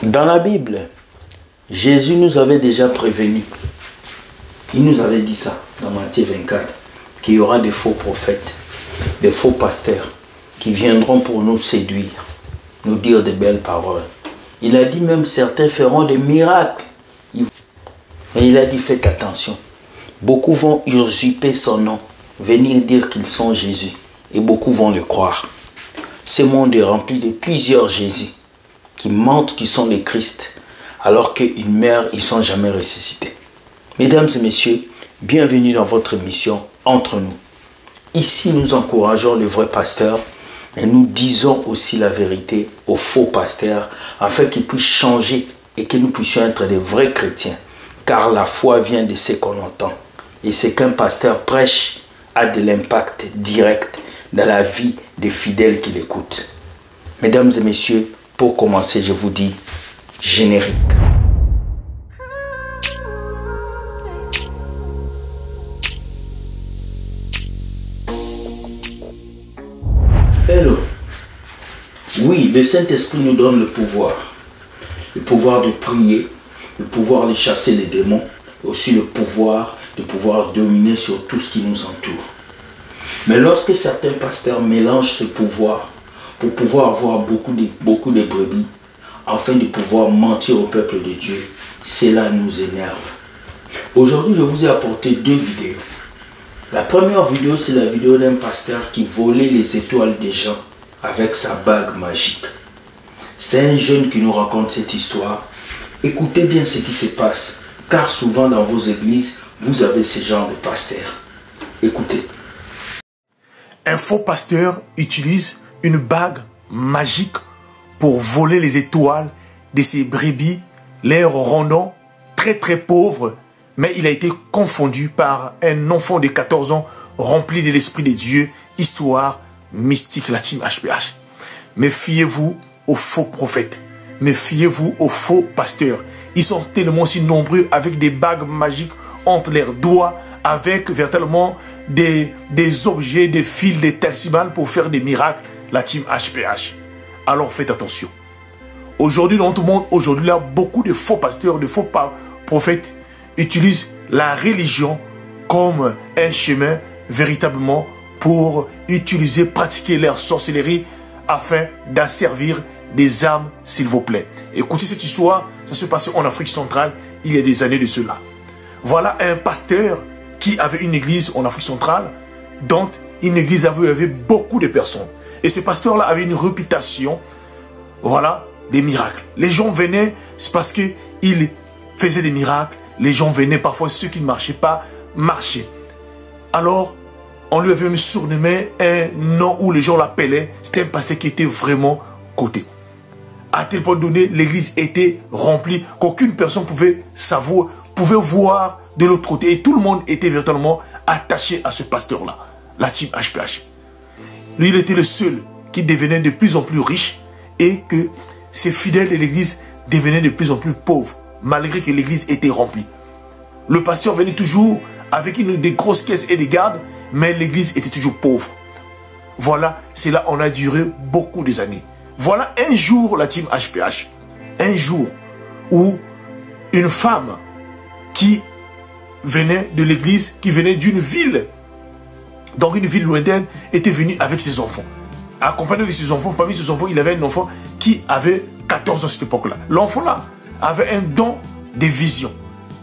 Dans la Bible, Jésus nous avait déjà prévenu. Il nous avait dit ça dans Matthieu 24, qu'il y aura des faux prophètes, des faux pasteurs qui viendront pour nous séduire, nous dire de belles paroles. Il a dit même certains feront des miracles. Mais il a dit faites attention. Beaucoup vont usurper son nom, venir dire qu'ils sont Jésus. Et beaucoup vont le croire. Ce monde est rempli de plusieurs Jésus qui mentent qu'ils sont les Christ, alors qu'ils meurent, ils ne sont jamais ressuscités. Mesdames et messieurs, bienvenue dans votre émission Entre nous. Ici, nous encourageons les vrais pasteurs et nous disons aussi la vérité aux faux pasteurs afin qu'ils puissent changer et que nous puissions être des vrais chrétiens. Car la foi vient de ce qu'on entend. Et ce qu'un pasteur prêche a de l'impact direct dans la vie des fidèles qui l'écoutent. Mesdames et messieurs, pour commencer, je vous dis générique. Hello. Oui, le Saint-Esprit nous donne le pouvoir de prier, le pouvoir de chasser les démons, et aussi le pouvoir de pouvoir dominer sur tout ce qui nous entoure. Mais lorsque certains pasteurs mélangent ce pouvoir pour pouvoir avoir beaucoup de brebis, afin de pouvoir mentir au peuple de Dieu, cela nous énerve. Aujourd'hui, je vous ai apporté deux vidéos. La première vidéo, c'est la vidéo d'un pasteur qui volait les étoiles des gens avec sa bague magique. C'est un jeune qui nous raconte cette histoire. Écoutez bien ce qui se passe, car souvent dans vos églises, vous avez ce genre de pasteurs. Écoutez. Un faux pasteur utilise une bague magique pour voler les étoiles de ses brebis, les rendant très pauvres, mais il a été confondu par un enfant de 14 ans rempli de l'Esprit de Dieu, histoire mystique, la team HPH. Méfiez-vous aux faux prophètes, méfiez-vous aux faux pasteurs. Ils sont tellement si nombreux avec des bagues magiques entre leurs doigts, avec véritablement des objets, des fils, des talismans pour faire des miracles, la team HPH. Alors faites attention. Aujourd'hui, dans notre monde, aujourd'hui, là, beaucoup de faux pasteurs, de faux prophètes utilisent la religion comme un chemin véritablement pour utiliser, pratiquer leur sorcellerie afin d'asservir des âmes, s'il vous plaît. Écoutez cette histoire, ça se passait en Afrique centrale il y a des années de cela. Voilà un pasteur qui avait une église en Afrique centrale, dont une église avait beaucoup de personnes. Et ce pasteur-là avait une réputation, voilà, des miracles. Les gens venaient, c'est parce qu'il faisait des miracles. Les gens venaient, parfois ceux qui ne marchaient pas, marchaient. Alors, on lui avait même surnommé un nom où les gens l'appelaient. C'était un pasteur qui était vraiment coté. À tel point donné, l'église était remplie qu'aucune personne pouvait savoir, pouvait voir de l'autre côté. Et tout le monde était véritablement attaché à ce pasteur-là, la team HPH. Lui, il était le seul qui devenait de plus en plus riche et que ses fidèles de l'église devenaient de plus en plus pauvres, malgré que l'église était remplie. Le pasteur venait toujours avec des grosses caisses et des gardes, mais l'église était toujours pauvre. Voilà, cela en a duré beaucoup des années. Voilà un jour, la team HPH, un jour où une femme qui venait de l'église, qui venait d'une ville, donc une ville lointaine, était venue avec ses enfants. Accompagné de ses enfants, parmi ses enfants, il avait un enfant qui avait 14 ans à cette époque-là. L'enfant-là avait un don de vision,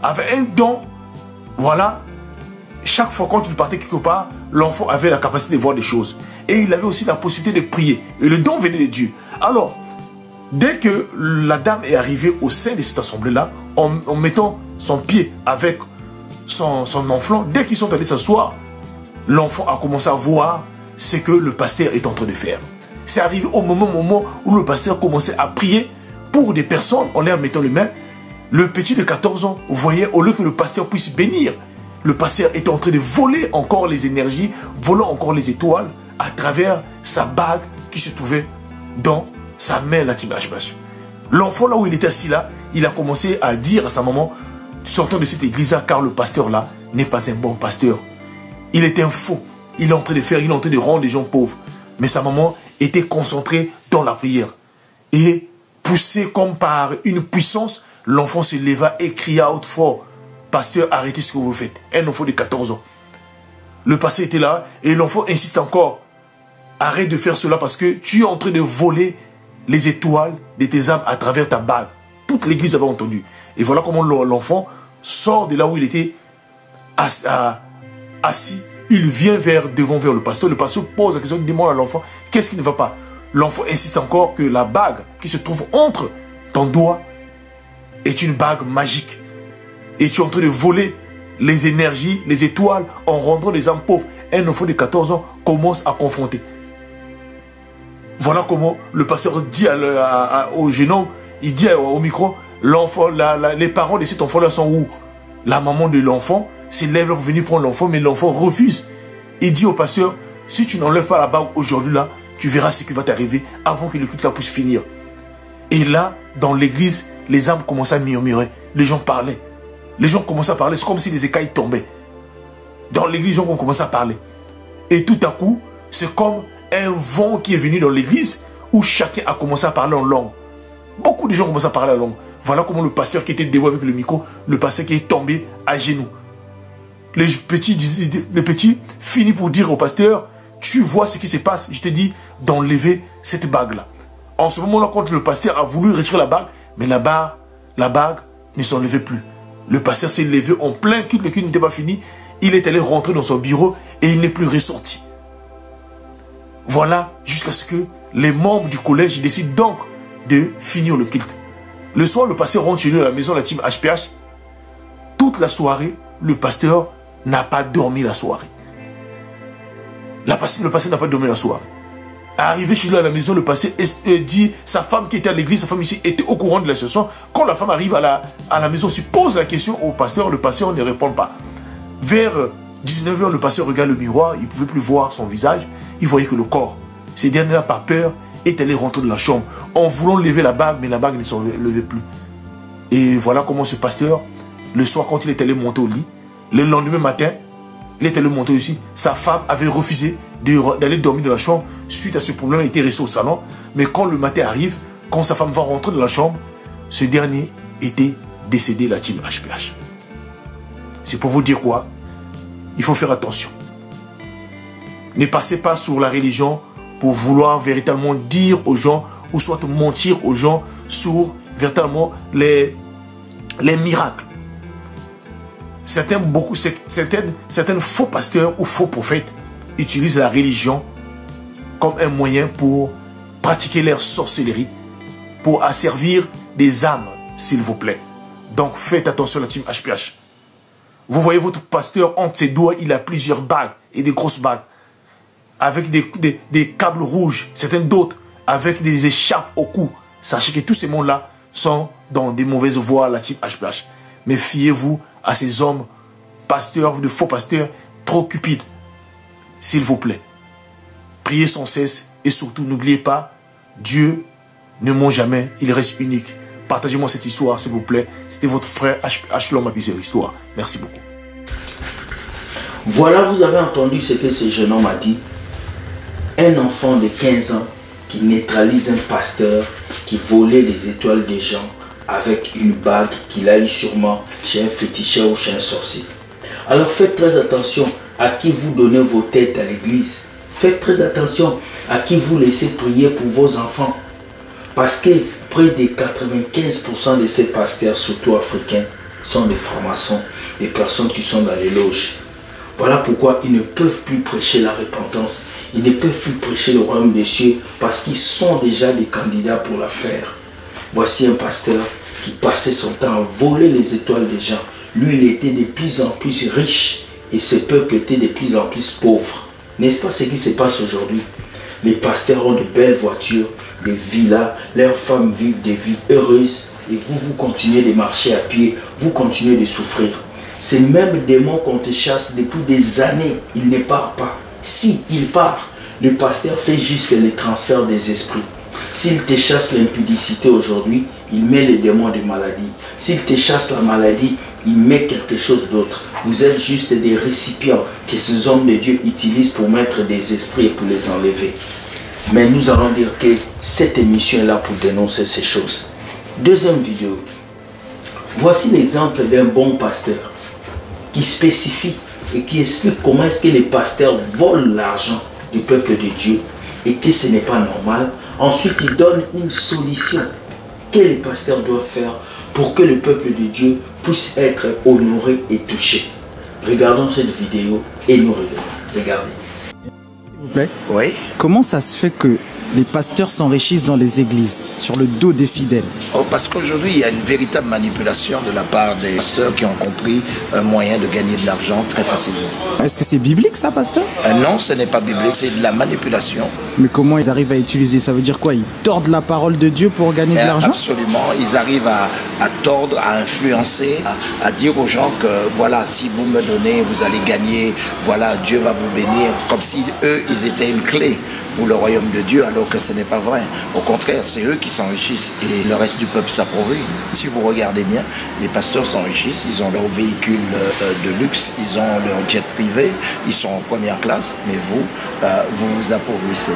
avait un don, voilà, chaque fois quand il partait quelque part, l'enfant avait la capacité de voir des choses. Et il avait aussi la possibilité de prier. Et le don venait de Dieu. Alors, dès que la dame est arrivée au sein de cette assemblée-là, en mettant son pied avec son enfant, dès qu'ils sont allés s'asseoir, l'enfant a commencé à voir ce que le pasteur est en train de faire. C'est arrivé au moment où le pasteur commençait à prier pour des personnes en leur mettant les mains. Le petit de 14 ans voyait, au lieu que le pasteur puisse bénir, le pasteur était en train de voler encore les énergies, volant encore les étoiles à travers sa bague qui se trouvait dans sa main, la team HPH. L'enfant, là où il était assis là, il a commencé à dire à sa maman, sortant de cette église-là, car le pasteur là n'est pas un bon pasteur. Il était un faux. Il est en train de rendre les gens pauvres. Mais sa maman était concentrée dans la prière. Et poussé comme par une puissance, l'enfant se leva et cria haute fort, « Pasteur, arrêtez ce que vous faites. » Un enfant de 14 ans. Le pasteur était là et l'enfant insiste encore. « Arrête de faire cela parce que tu es en train de voler les étoiles de tes âmes à travers ta bague. » Toute l'église avait entendu. Et voilà comment l'enfant sort de là où il était assis. Il vient devant le pasteur. Le pasteur pose la question, demande à l'enfant, qu'est-ce qui ne va pas? L'enfant insiste encore que la bague qui se trouve entre ton doigt est une bague magique. Et tu es en train de voler les énergies, les étoiles, en rendant les âmes pauvres. Un enfant de 14 ans commence à confronter. Voilà comment le pasteur dit au jeune homme, il dit au micro, l'enfant, les parents de cet enfant-là sont où? La maman de l'enfant se lève pour venir prendre l'enfant, mais l'enfant refuse. Il dit au pasteur, si tu n'enlèves pas la bague aujourd'hui là, tu verras ce qui va t'arriver avant que le culte là puisse finir. Et là, dans l'église, les âmes commençaient à murmurer. Les gens parlaient. Les gens commençaient à parler. C'est comme si les écailles tombaient. Dans l'église, les gens ont commencé à parler. Et tout à coup, c'est comme un vent qui est venu dans l'église où chacun a commencé à parler en langue. Beaucoup de gens ont commencé à parler en langue. Voilà comment le pasteur qui était debout avec le micro, le pasteur qui est tombé à genoux. Les petits finissent pour dire au pasteur, tu vois ce qui se passe, je te dis d'enlever cette bague-là. En ce moment-là, quand le pasteur a voulu retirer la bague, mais la bague ne s'enlevait plus. Le pasteur s'est levé en plein culte, le culte n'était pas fini. Il est allé rentrer dans son bureau et il n'est plus ressorti. Voilà, jusqu'à ce que les membres du collège décident donc de finir le culte. Le soir, le pasteur rentre chez lui à la maison, la team HPH. Toute la soirée, le pasteur n'a pas dormi la soirée. Le pasteur n'a pas dormi la soirée. Arrivé chez lui à la maison, le pasteur dit, sa femme qui était à l'église, sa femme ici, était au courant de la situation. Quand la femme arrive à la maison, il pose la question au pasteur, le pasteur ne répond pas. Vers 19 h, le pasteur regarde le miroir, il ne pouvait plus voir son visage, il voyait que le corps. Ces derniers-là, par peur, est allé rentrer dans la chambre en voulant lever la bague, mais la bague ne se levait plus. Et voilà comment ce pasteur, le soir, quand il est allé monter au lit, le lendemain matin, il est allé monter aussi. Sa femme avait refusé d'aller dormir dans la chambre suite à ce problème. Il était resté au salon. Mais quand le matin arrive, quand sa femme va rentrer dans la chambre, ce dernier était décédé, la team HPH. C'est pour vous dire quoi? Il faut faire attention. Ne passez pas sur la religion pour vouloir véritablement dire aux gens ou soit mentir aux gens sur véritablement les miracles. Certains faux pasteurs ou faux prophètes utilisent la religion comme un moyen pour pratiquer leur sorcellerie, pour asservir des âmes, s'il vous plaît. Donc faites attention à la team HPH. Vous voyez votre pasteur entre ses doigts, il a plusieurs bagues et des grosses bagues, avec des câbles rouges, certaines d'autres, avec des écharpes au cou. Sachez que tous ces mondes-là sont dans des mauvaises voies, la team HPH. Mais fiez-vous à ces hommes, pasteurs, de faux pasteurs, trop cupides. S'il vous plaît. Priez sans cesse et surtout n'oubliez pas, Dieu ne ment jamais, il reste unique. Partagez-moi cette histoire, s'il vous plaît. C'était votre frère H. L'homme à plusieurs histoires. Merci beaucoup. Voilà, vous avez entendu ce que ce jeune homme a dit. Un enfant de 15 ans qui neutralise un pasteur qui volait les étoiles des gens avec une bague qu'il a eu sûrement chez un féticheur ou chez un sorcier. Alors faites très attention à qui vous donnez vos têtes à l'église. Faites très attention à qui vous laissez prier pour vos enfants. Parce que près de 95% de ces pasteurs, surtout africains, sont des francs-maçons, des personnes qui sont dans les loges. Voilà pourquoi ils ne peuvent plus prêcher la repentance. Ils ne peuvent plus prêcher le royaume des cieux parce qu'ils sont déjà des candidats pour la faire. Voici un pasteur qui passait son temps à voler les étoiles des gens. Lui, il était de plus en plus riche et ce peuple était de plus en plus pauvre. N'est-ce pas ce qui se passe aujourd'hui? Les pasteurs ont de belles voitures, des villas, leurs femmes vivent des vies heureuses et vous continuez de marcher à pied, vous continuez de souffrir. Ces mêmes démons qu'on te chasse depuis des années, il ne part pas. Si il part, le pasteur fait juste le transfert des esprits. S'il te chasse l'impudicité aujourd'hui, il met les démons de maladie. S'il te chasse la maladie, il met quelque chose d'autre. Vous êtes juste des récipients que ces hommes de Dieu utilisent pour mettre des esprits et pour les enlever. Mais nous allons dire que cette émission est là pour dénoncer ces choses. Deuxième vidéo. Voici l'exemple d'un bon pasteur qui spécifie et qui explique comment est-ce que les pasteurs volent l'argent du peuple de Dieu et que ce n'est pas normal. Ensuite, il donne une solution que les pasteurs doivent faire pour que le peuple de Dieu puisse être honoré et touché. Regardons cette vidéo et nous revenons. Regardez. S'il vous plaît. Oui. Comment ça se fait que les pasteurs s'enrichissent dans les églises, sur le dos des fidèles? Parce qu'aujourd'hui, il y a une véritable manipulation de la part des pasteurs qui ont compris un moyen de gagner de l'argent très facilement. Est-ce que c'est biblique ça, pasteur? Non, ce n'est pas biblique, c'est de la manipulation. Mais comment ils arrivent à utiliser? Ça veut dire quoi? Ils tordent la parole de Dieu pour gagner de l'argent? Absolument, ils arrivent à tordre, à influencer, à dire aux gens que voilà, si vous me donnez, vous allez gagner, voilà, Dieu va vous bénir, comme si eux, ils étaient une clé pour le royaume de Dieu, alors que ce n'est pas vrai. Au contraire, c'est eux qui s'enrichissent et le reste du peuple s'appauvrit. Si vous regardez bien, les pasteurs s'enrichissent, ils ont leur véhicule de luxe, ils ont leur jet privé, ils sont en première classe, mais vous, vous vous appauvrissez.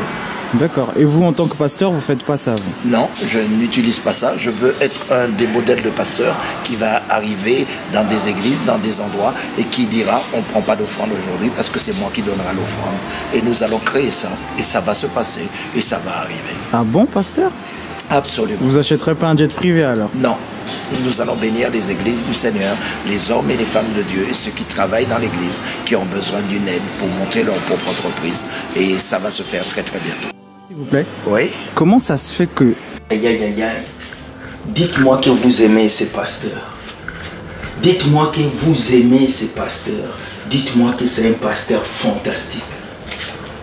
D'accord. Et vous, en tant que pasteur, vous faites pas ça, vous? Non, je n'utilise pas ça. Je veux être un des modèles de pasteur qui va arriver dans des églises, dans des endroits et qui dira on ne prend pas d'offrande aujourd'hui parce que c'est moi qui donnera l'offrande. Et nous allons créer ça et ça va se passer et ça va arriver. Ah bon, pasteur? Absolument. Vous achèterez pas un jet privé alors? Non. Nous allons bénir les églises du Seigneur, les hommes et les femmes de Dieu et ceux qui travaillent dans l'église, qui ont besoin d'une aide pour monter leur propre entreprise. Et ça va se faire très très bientôt. S'il vous plaît. Oui. Comment ça se fait que... Aïe, aïe, aïe, aïe. Dites-moi que vous aimez ces pasteurs. Dites-moi que vous aimez ces pasteurs. Dites-moi que c'est un pasteur fantastique.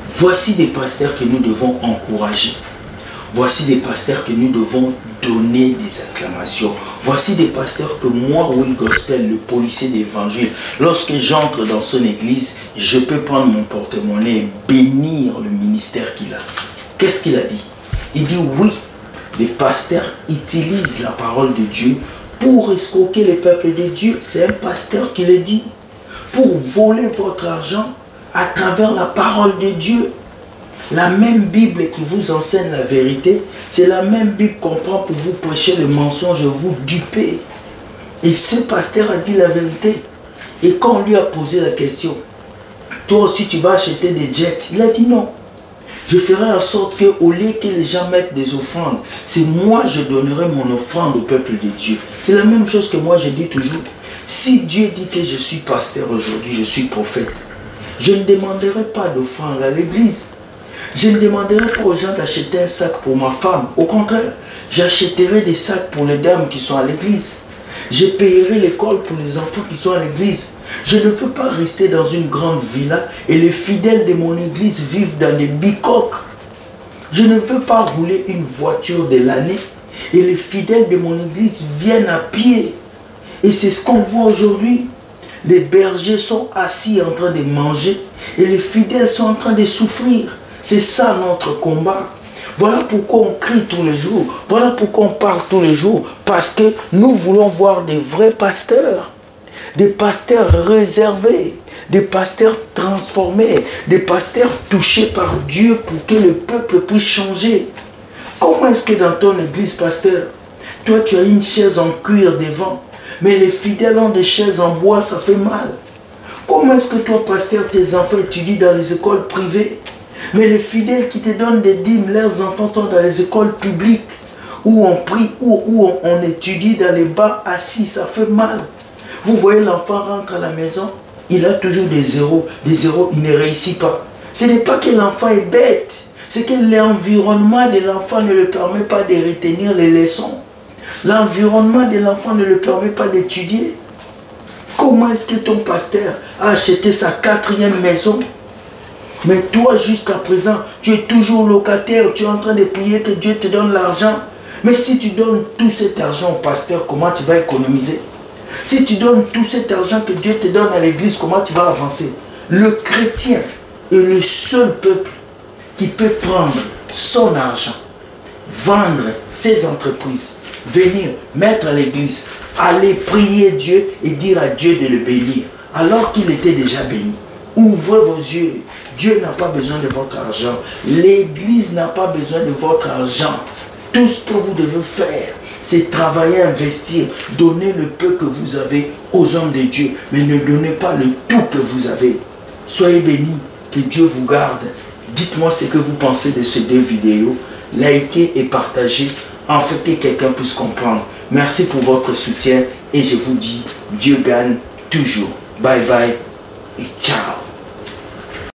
Voici des pasteurs que nous devons encourager. Voici des pasteurs que nous devons donner des acclamations. Voici des pasteurs que moi, Will Gospel, le policier d'évangile, lorsque j'entre dans son église, je peux prendre mon porte-monnaie et bénir le ministère qu'il a. Qu'est-ce qu'il a dit? Il dit oui, les pasteurs utilisent la parole de Dieu pour escroquer le peuple de Dieu. C'est un pasteur qui le dit. Pour voler votre argent à travers la parole de Dieu. La même Bible qui vous enseigne la vérité, c'est la même Bible qu'on prend pour vous prêcher le mensonge et vous duper. Et ce pasteur a dit la vérité. Et quand on lui a posé la question, toi aussi tu vas acheter des jets, il a dit non. Je ferai en sorte qu'au lieu que les gens mettent des offrandes, c'est moi je donnerai mon offrande au peuple de Dieu. C'est la même chose que moi je dis toujours. Si Dieu dit que je suis pasteur aujourd'hui, je suis prophète, je ne demanderai pas d'offrande à l'église. Je ne demanderai pas aux gens d'acheter un sac pour ma femme. Au contraire, j'achèterai des sacs pour les dames qui sont à l'église. Je payerai l'école pour les enfants qui sont à l'église. Je ne veux pas rester dans une grande villa et les fidèles de mon église vivent dans des bicoques. Je ne veux pas rouler une voiture de l'année et les fidèles de mon église viennent à pied. Et c'est ce qu'on voit aujourd'hui. Les bergers sont assis en train de manger et les fidèles sont en train de souffrir. C'est ça notre combat. Voilà pourquoi on crie tous les jours. Voilà pourquoi on parle tous les jours. Parce que nous voulons voir des vrais pasteurs. Des pasteurs réservés. Des pasteurs transformés. Des pasteurs touchés par Dieu pour que le peuple puisse changer. Comment est-ce que dans ton église, pasteur, toi tu as une chaise en cuir devant, mais les fidèles ont des chaises en bois, ça fait mal. Comment est-ce que toi, pasteur, tes enfants étudient dans les écoles privées? Mais les fidèles qui te donnent des dîmes, leurs enfants sont dans les écoles publiques, où on prie, où on étudie dans les bancs assis, ça fait mal. Vous voyez, l'enfant rentre à la maison, il a toujours des zéros, il ne réussit pas. Ce n'est pas que l'enfant est bête, c'est que l'environnement de l'enfant ne le permet pas de retenir les leçons. L'environnement de l'enfant ne le permet pas d'étudier. Comment est-ce que ton pasteur a acheté sa 4e maison? Mais toi, jusqu'à présent, tu es toujours locataire, tu es en train de prier que Dieu te donne l'argent. Mais si tu donnes tout cet argent au pasteur, comment tu vas économiser? Si tu donnes tout cet argent que Dieu te donne à l'église, comment tu vas avancer? Le chrétien est le seul peuple qui peut prendre son argent, vendre ses entreprises, venir mettre à l'église, aller prier Dieu et dire à Dieu de le bénir, alors qu'il était déjà béni. Ouvrez vos yeux. Dieu n'a pas besoin de votre argent. L'église n'a pas besoin de votre argent. Tout ce que vous devez faire, c'est travailler, investir, donner le peu que vous avez aux hommes de Dieu, mais ne donnez pas le tout que vous avez. Soyez bénis, que Dieu vous garde. Dites-moi ce que vous pensez de ces 2 vidéos. Likez et partagez, afin que quelqu'un puisse comprendre. Merci pour votre soutien et je vous dis, Dieu gagne toujours. Bye bye et ciao.